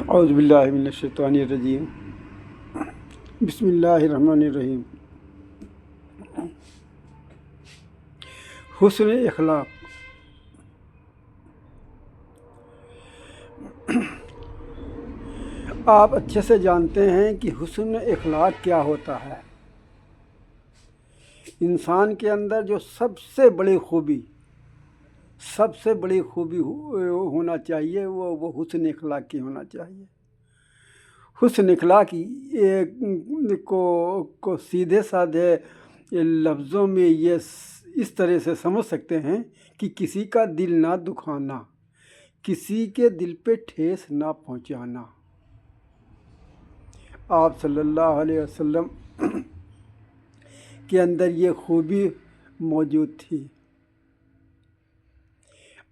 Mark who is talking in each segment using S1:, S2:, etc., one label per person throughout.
S1: اعوذ باللہ من الشیطان الرجیم، بسم اللہ الرحمن الرحیم۔ حسن اخلاق۔ آپ اچھے سے جانتے ہیں کہ حسن اخلاق کیا ہوتا ہے۔ انسان کے اندر جو سب سے بڑی خوبی ہونا چاہیے وہ حسن اخلاق کی ہونا چاہیے۔ حسن اخلاق کو سیدھے سادھے لفظوں میں یہ اس طرح سے سمجھ سکتے ہیں کہ کسی کا دل نہ دکھانا، کسی کے دل پہ ٹھیس نہ پہنچانا۔ آپ صلی اللہ علیہ وسلم کے اندر یہ خوبی موجود تھی۔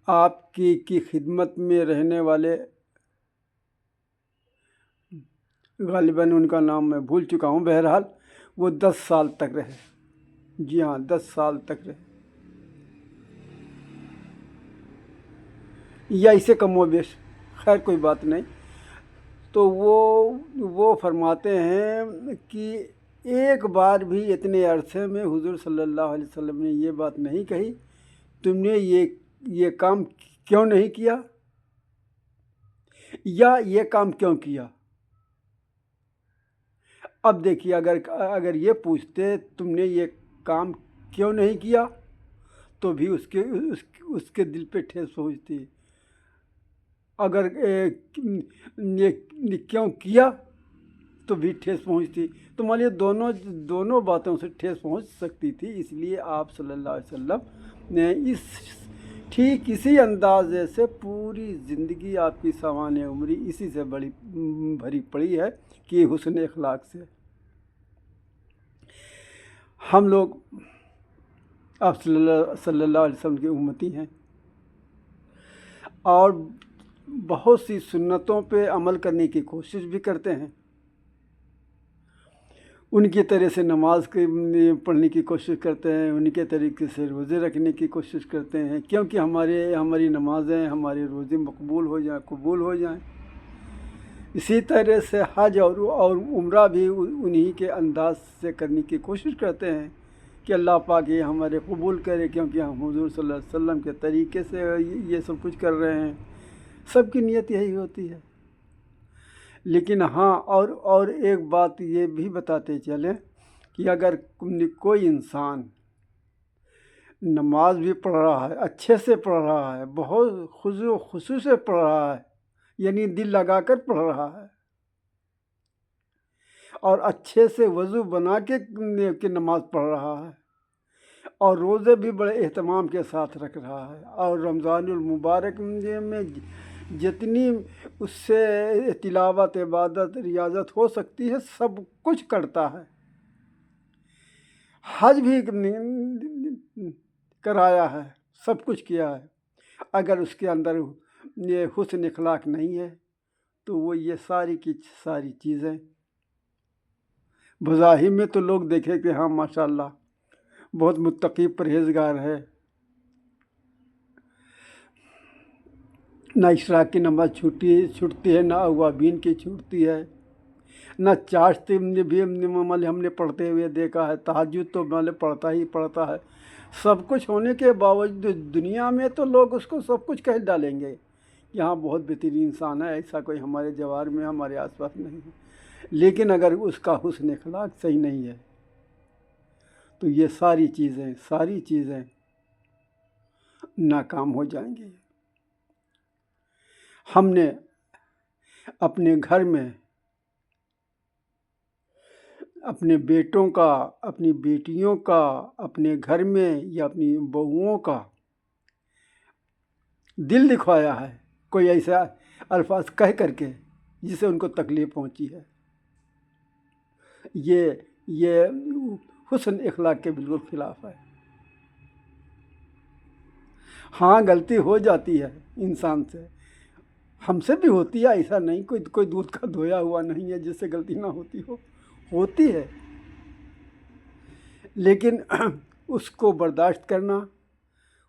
S1: آپ کی خدمت میں رہنے والے، غالباً ان کا نام میں بھول چکا ہوں، بہرحال وہ 10 سال تک رہے۔ جی ہاں، 10 سال تک رہے، یا اسے کم و بیش، خیر کوئی بات نہیں۔ تو وہ فرماتے ہیں کہ ایک بار بھی اتنے عرصے میں حضور صلی اللہ علیہ وسلم نے یہ بات نہیں کہی، تم نے یہ کام کیوں نہیں کیا، یا یہ کام کیوں کیا۔ اب دیکھیے، اگر یہ پوچھتے تم نے یہ کام کیوں نہیں کیا تو بھی اس کے دل پہ ٹھیس پہنچتی۔ اگر یہ کیوں کیا تو بھی ٹھیس پہنچتی۔ تو مان لیے دونوں باتوں سے ٹھیس پہنچ سکتی تھی۔ اس لیے آپ صلی اللہ علیہ وسلم نے ٹھیک اسی اندازے سے پوری زندگی آپ کی سوانح عمری اسی سے بھری پڑی ہے کہ حسن اخلاق سے۔ ہم لوگ آپ صلی اللہ علیہ وسلم کی امتی ہیں، اور بہت سی سنتوں پہ عمل کرنے کی کوشش بھی کرتے ہیں، ان کی طرح سے نماز پڑھنے کی کوشش کرتے ہیں، ان کے طریقے سے روزے رکھنے کی کوشش کرتے ہیں، کیونکہ ہماری نمازیں، ہمارے روزے قبول ہو جائیں۔ اسی طرح سے حج اور عمرہ بھی انہی کے انداز سے کرنے کی کوشش کرتے ہیں کہ اللہ پاک یہ ہمارے قبول کرے، کیونکہ ہم حضور صلی اللہ علیہ وسلم کے طریقے سے یہ سب کچھ کر رہے ہیں۔ سب کی نیت یہی ہوتی ہے۔ لیکن ہاں، اور ایک بات یہ بھی بتاتے چلیں کہ اگر کوئی انسان نماز بھی پڑھ رہا ہے، اچھے سے پڑھ رہا ہے، بہت خضوع و خضوع سے پڑھ رہا ہے، یعنی دل لگا کر پڑھ رہا ہے، اور اچھے سے وضو بنا کے نماز پڑھ رہا ہے، اور روزے بھی بڑے اہتمام کے ساتھ رکھ رہا ہے، اور رمضان المبارک میں جتنی اس سے تلاوت، عبادت، ریاضت ہو سکتی ہے سب کچھ کرتا ہے، حج بھی کرایا ہے، سب کچھ کیا ہے، اگر اس کے اندر یہ حسن اخلاق نہیں ہے تو وہ یہ ساری کی ساری چیزیں بظاہر میں تو لوگ دیکھیں کہ ہاں ماشاءاللہ بہت متقی پرہیزگار ہے، نہ اشراق کی نماز چھوٹتی ہے، نہ اوابین کی چھوٹتی ہے، نہ چاشت بھی ہم نے پڑھتے ہوئے دیکھا ہے، تہجد تو پڑھتا ہی پڑھتا ہے۔ سب کچھ ہونے کے باوجود دنیا میں تو لوگ اس کو سب کچھ کہہ ڈالیں گے، یہاں بہت بہترین انسان ہے، ایسا کوئی ہمارے جوار میں، ہمارے آس پاس نہیں ہے۔ لیکن اگر اس کا حسن اخلاق صحیح نہیں ہے تو یہ ساری چیزیں ناکام ہو جائیں گی۔ ہم نے اپنے گھر میں اپنے بیٹوں کا، اپنی بیٹیوں کا، اپنے گھر میں یا اپنی بہوؤں کا دل دکھوایا ہے، کوئی ایسا الفاظ کہہ کر کے جسے ان کو تکلیف پہنچی ہے، یہ حسن اخلاق کے بالکل خلاف ہے۔ ہاں، غلطی ہو جاتی ہے انسان سے، ہم سے بھی ہوتی ہے، ایسا نہیں کوئی دودھ کا دھویا ہوا نہیں ہے جس سے غلطی نہ ہوتی ہے، لیکن اس کو برداشت کرنا،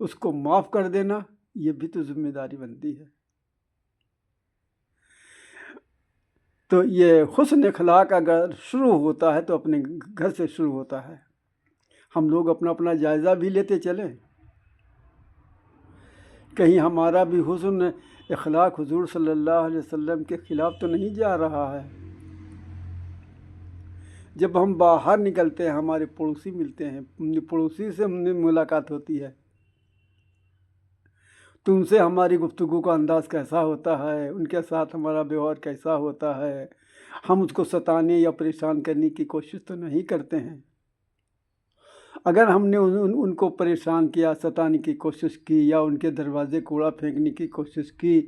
S1: اس کو معاف کر دینا، یہ بھی تو ذمہ داری بنتی ہے۔ تو یہ حسن اخلاق اگر شروع ہوتا ہے تو اپنے گھر سے شروع ہوتا ہے. ہم لوگ اپنا اپنا جائزہ بھی لیتے چلیں، کہیں ہمارا بھی حسن اخلاق حضور صلی اللہ علیہ وسلم کے خلاف تو نہیں جا رہا ہے. جب ہم باہر نکلتے ہیں، ہمارے پڑوسی ملتے ہیں، پڑوسی سے ملاقات ہوتی ہے، تو ان سے ہماری گفتگو کا انداز کیسا ہوتا ہے، ان کے ساتھ ہمارا ویوہار کیسا ہوتا ہے. ہم اس کو ستانے یا پریشان کرنے کی کوشش تو نہیں کرتے ہیں. اگر ہم نے ان کو پریشان کیا، ستانے کی کوشش کی، یا ان کے دروازے کوڑا پھینکنے کی کوشش کی،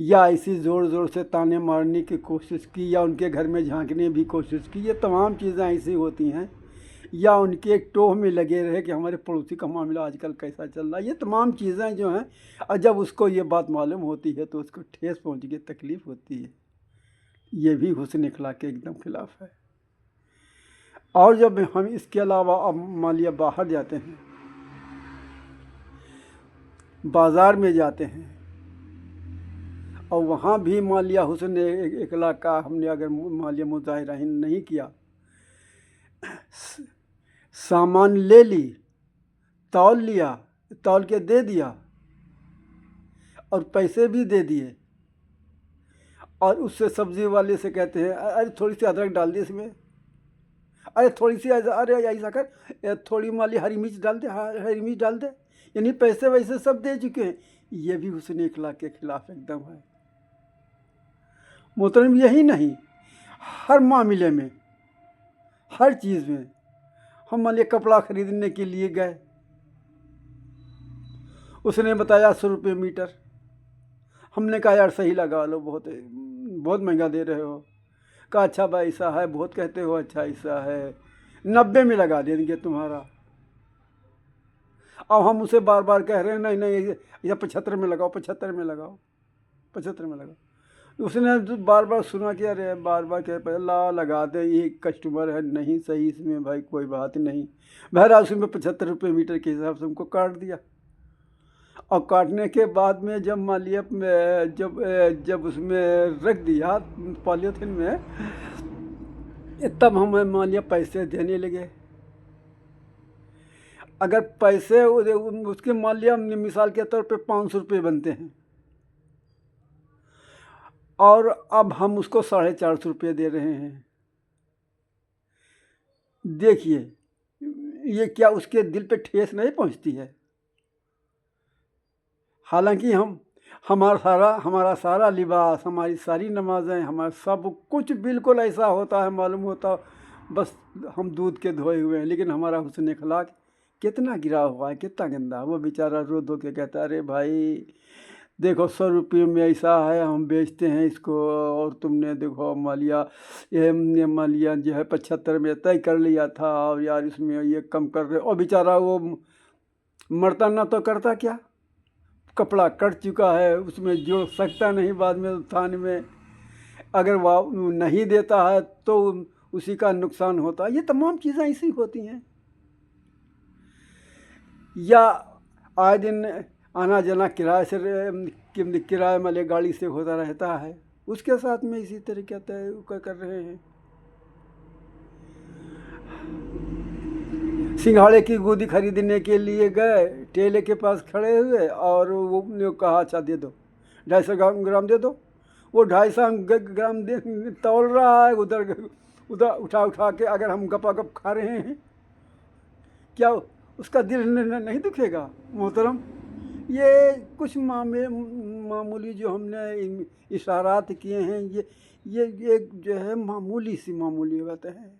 S1: یا ایسی زور زور سے تانے مارنے کی کوشش کی، یا ان کے گھر میں جھانکنے بھی کوشش کی، یہ تمام چیزیں ایسی ہوتی ہیں. یا ان کے ایک ٹوہ میں لگے رہے کہ ہمارے پڑوسی کا معاملہ آج کل کیسا چل رہا ہے. یہ تمام چیزیں جو ہیں، اور جب اس کو یہ بات معلوم ہوتی ہے تو اس کو ٹھیس پہنچ کے تکلیف ہوتی ہے. یہ بھی حسن اخلاق کے ایک دم خلاف ہے. اور جب ہم اس کے علاوہ اب مان لیا باہر جاتے ہیں، بازار میں جاتے ہیں، اور وہاں بھی مان لیا حسن اخلاق کا ہم نے اگر مان لیا مظاہرہ نہیں کیا، سامان لے لی، تول لیا، تول کے دے دیا، اور پیسے بھی دے دیے، اور اس سے سبزی والے سے کہتے ہیں ارے تھوڑی سی ادرک ڈال دے اس میں، ارے تھوڑی سی ارے ایسا کر تھوڑی مالی ہری مرچ ڈال دے، ہری مرچ ڈال دے. یعنی پیسے ویسے سب دے چکے ہیں. یہ بھی حسن اخلاق کے خلاف ایک دم ہے. محترم یہی نہیں، ہر معاملے میں، ہر چیز میں، ہم مان لیے کپڑا خریدنے کے لیے گئے، اس نے بتایا 100 روپے میٹر. ہم نے کہا یار صحیح لگا لو، بہت مہنگا دے رہے ہو. کہا اچھا بھائی ایسا ہے، بہت کہتے ہو، اچھا ایسا ہے، 90 میں لگا دیں گے تمہارا. اب ہم اسے بار بار کہہ رہے ہیں نہیں یہ 75 میں لگاؤ، 75 میں لگاؤ، 75 میں لگاؤ. اس نے بار بار سنا کہ ارے بار بار کہ اللہ لگا دے، یہ کسٹمر ہے، نہیں صحیح اس میں بھائی کوئی بات نہیں. بہرحال اس میں 75 روپے میٹر کے حساب سے ہم کو کاٹ دیا. اور کاٹنے کے بعد میں جب مان لیا جب اس میں رکھ دیا پالیتھین میں، تب ہم مان لیا پیسے دینے لگے. اگر پیسے اس کے مان لیا مثال کے طور پہ 500 روپے بنتے ہیں، اور اب ہم اس کو 450 روپے دے رہے ہیں. دیکھیے یہ کیا اس کے دل پہ ٹھیس نہیں پہنچتی ہے؟ حالانکہ ہمارا سارا لباس، ہماری ساری نمازیں، ہمارا سب کچھ بالکل ایسا ہوتا ہے، معلوم ہوتا بس ہم دودھ کے دھوئے ہوئے ہیں، لیکن ہمارا حسن اخلاق کتنا گرا ہوا ہے، کتنا گندا. وہ بیچارہ رو دھو کے کہتا ہے ارے بھائی دیکھو 100 روپے میں ایسا ہے، ہم بیچتے ہیں اس کو، اور تم نے دیکھو مالیا یہ مالیا جو ہے 75 میں طے کر لیا تھا، اور یار اس میں یہ کم کر رہے. اور بیچارہ وہ مرتا نہ تو کرتا کیا، کپڑا کٹ چکا ہے، اس میں جوڑ سکتا نہیں بعد میں تھانے میں. اگر وہ نہیں دیتا ہے تو اسی کا نقصان ہوتا ہے. یہ تمام چیزیں ایسی ہوتی ہیں. یا آئے دن آنا جانا کرائے والے گاڑی سے ہوتا رہتا ہے، اس کے ساتھ میں اسی طریقے سے کر رہے ہیں. سنگھاڑے کی گودی خریدنے کے لیے گئے، ٹھیلے کے پاس کھڑے ہوئے، اور وہ نے کہا اچھا دے دو 250 گرام دے دو. وہ 250 گرام تول رہا ہے، ادھر اٹھا کے اگر ہم گپا گپ کھا رہے ہیں، کیا اس کا دل نہیں دکھے گا؟ محترم یہ کچھ معمولی جو ہم نے اشارات کیے ہیں، یہ جو ہے معمولی باتیں ہیں.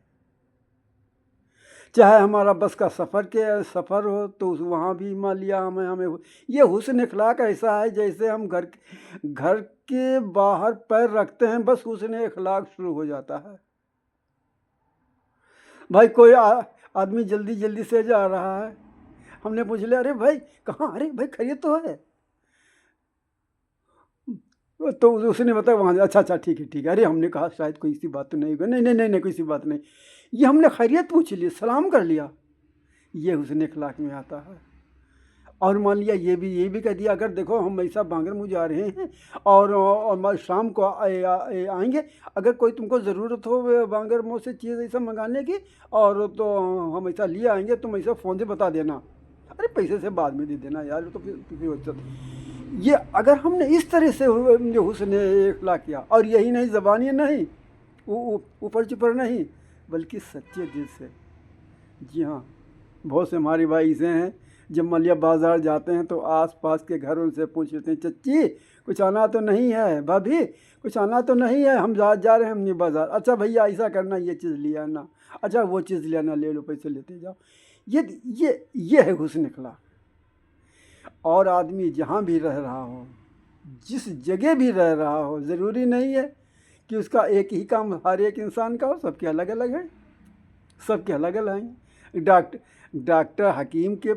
S1: چاہے ہمارا بس کا سفر ہو تو وہاں بھی مان لیا ہمیں یہ حسن اخلاق ایسا ہے جیسے ہم گھر کے باہر پیر رکھتے ہیں بس حسن اخلاق شروع ہو جاتا ہے. بھائی کوئی آدمی جلدی سے جا رہا ہے، ہم نے پوچھ لیا ارے بھائی کہاں، ارے بھائی خیریت تو ہے؟ تو اس نے بتایا وہاں اچھا ٹھیک ہے. ارے ہم نے کہا شاید کوئی سی بات تو نہیں ہوگی. نہیں کوئی سی بات نہیں. یہ ہم نے خیریت پوچھ لی، سلام کر لیا. یہ حسن اخلاق میں آتا ہے. اور مان لیا یہ بھی کہہ دیا، اگر دیکھو ہم ایسا بانگر منہ جا رہے ہیں اور شام کو آئیں گے، اگر کوئی تم کو ضرورت ہو بانگر منہ سے چیز ایسا منگانے کی اور تو ہم ایسا لیے آئیں گے، تم ایسا فون سے بتا دینا، ارے پیسے سے بعد میں دے دینا یار، تو پھر یہ اگر ہم نے اس طرح سے حسن اخلاق کیا، اور یہی نہیں زبانی نہیں، اوپر چپر نہیں، بلکہ سچے دل سے. جی ہاں، بہت سے ہمارے بھائی ایسے ہیں جب ملیا بازار جاتے ہیں تو آس پاس کے گھروں سے پوچھ لیتے ہیں، چچی کچھ آنا تو نہیں ہے، بھابھی کچھ آنا تو نہیں ہے، ہم جا رہے ہیں ہم بازار، اچھا بھیا ایسا کرنا، یہ چیز لے آنا، اچھا وہ چیز لے آنا، لے لو پیسے لیتے جاؤ. یہ ہے حسن اخلاق. اور آدمی جہاں بھی رہ رہا ہو، جس جگہ بھی رہ رہا ہو، ضروری نہیں ہے کہ اس کا ایک ہی کام ہر ایک انسان کا ہو، سب کے الگ الگ ہیں، سب کے الگ الگ ہیں. ڈاکٹر حکیم کے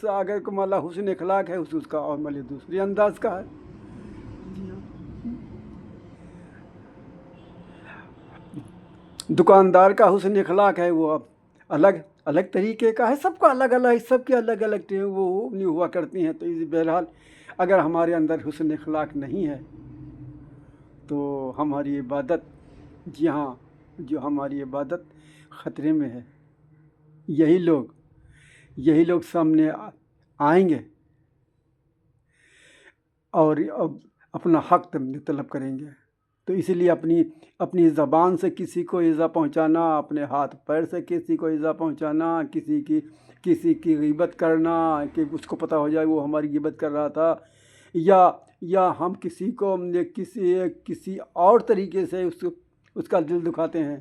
S1: اگر کو مالا حسن اخلاق ہے، اس کا اور مالی دوسری انداز کا ہے. دکاندار کا حسن اخلاق ہے، وہ الگ الگ طریقے کا ہے، سب کا الگ الگ، سب کے الگ الگ وہ نہیں ہوا کرتی ہیں. تو بہرحال اگر ہمارے اندر حسن اخلاق نہیں ہے تو ہماری عبادت، جی ہاں، جو ہماری عبادت خطرے میں ہے. یہی لوگ سامنے آئیں گے اور اپنا حق طلب کریں گے. تو اسی لیے اپنی زبان سے کسی کو ایذا پہنچانا، اپنے ہاتھ پیر سے کسی کو ایذا پہنچانا، کسی کی غیبت کرنا کہ اس کو پتہ ہو جائے وہ ہماری غیبت کر رہا تھا، یا ہم کسی کو کسی اور طریقے سے اس کا دل دکھاتے ہیں،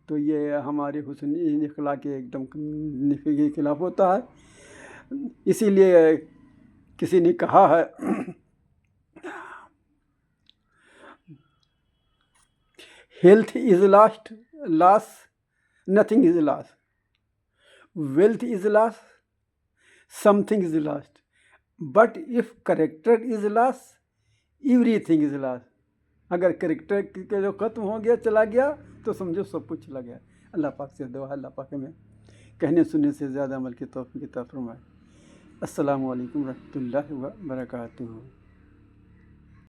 S1: تو یہ ہمارے حسن اخلاق کے ایک دم کے خلاف ہوتا ہے. اسی لیے کسی نے کہا ہے health is lost nothing is lost, wealth is lost something is lost, but if character is lost everything is lost. اگر کریکٹر کے جو ختم ہو گیا، چلا گیا، تو سمجھو سب کچھ چلا گیا. اللہ پاک سے دعا ہے اللہ پاک ہمیں کہنے سننے سے زیادہ عمل کی توفیق عطا فرمائے. السلام علیکم ورحمۃ اللہ وبرکاتہ.